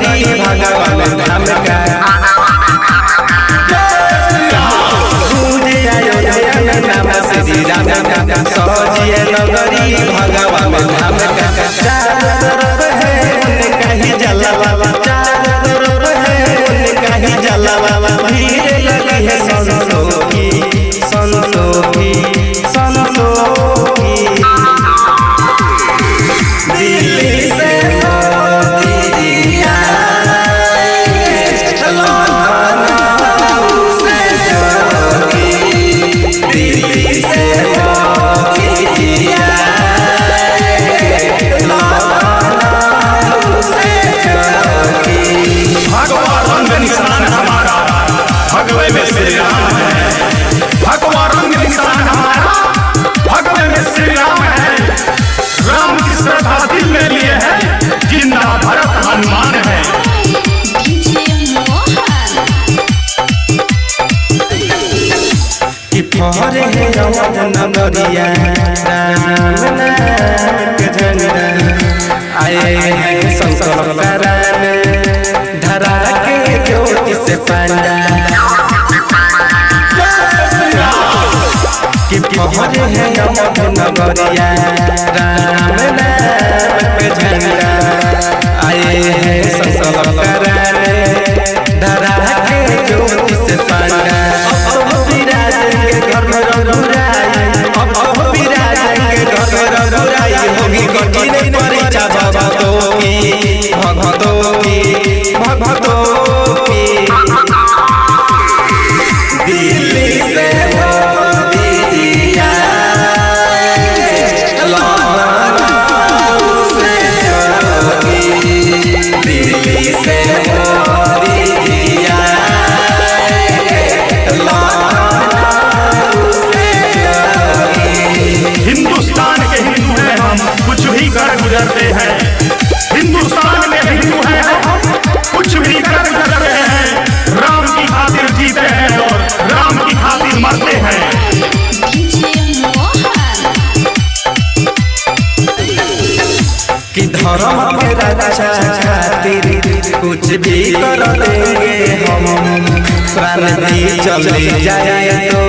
नगरी भगवान धाम का अयोध्या में नाम श्री राम का सजिए नगरी भगवान धाम का चारों तरफ है उनका ही जलवा चारों तरफ है उनका ही जलवा भीड़ लगी है संतों की दिल्ली से भगवे में श्री राम है, भगवा रंग निशान हमारा भगवे में श्री राम है। राम की श्रद्धा दिल में लिए है, जिंदा भरत हनुमान है। फहरे है नगरिया राम नाम के झंडा आए हैं संकल्प कराने धरा के ज्योति से पांडा कि फहरे है नगरिया राम नाम के झंडा आए हैं संकल्प कराने धरा के ज्योति से पांडा होगी कठिन परीक्षा भक्तों की दिल्ली से दिल्ली से हिंदुस्तान के हिंदू हैं हम, कुछ भी कर गुजरते हैं। हिंदुस्तान में हिंदू हैं हम, कुछ भी कर गुजरते हैं। राम की खातिर जीते हैं और राम की खातिर मरते हैं। कि धर्म के रक्षा खातिर कुछ भी कर देंगे हम, प्राण भी चले जाए तो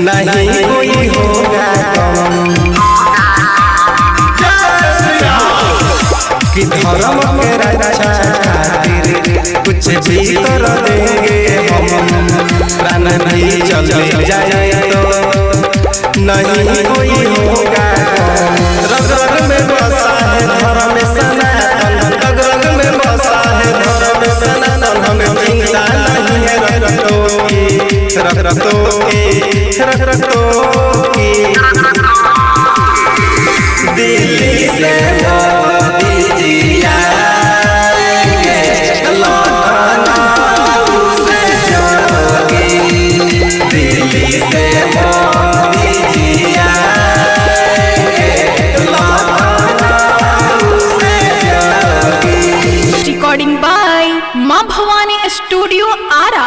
नहीं कोई होगा कम। कि धर्म के रक्षा खातिर कुछ भी कर देंगे हम, प्राण भी चले जाए तो नहीं कोई होगा कम। रग रग में बसा है धर्म सनातन, रग रग में बसा है धर्म सनातन। हमें चिंता नहीं है रगतों की दिल्ली से मोदी जी आएंगे, लखनऊ से जोगी। दिल्ली से मोदी जी आएंगे, लखनऊ से जोगी। रिकॉर्डिंग बाय मां भवानी स्टूडियो आरा।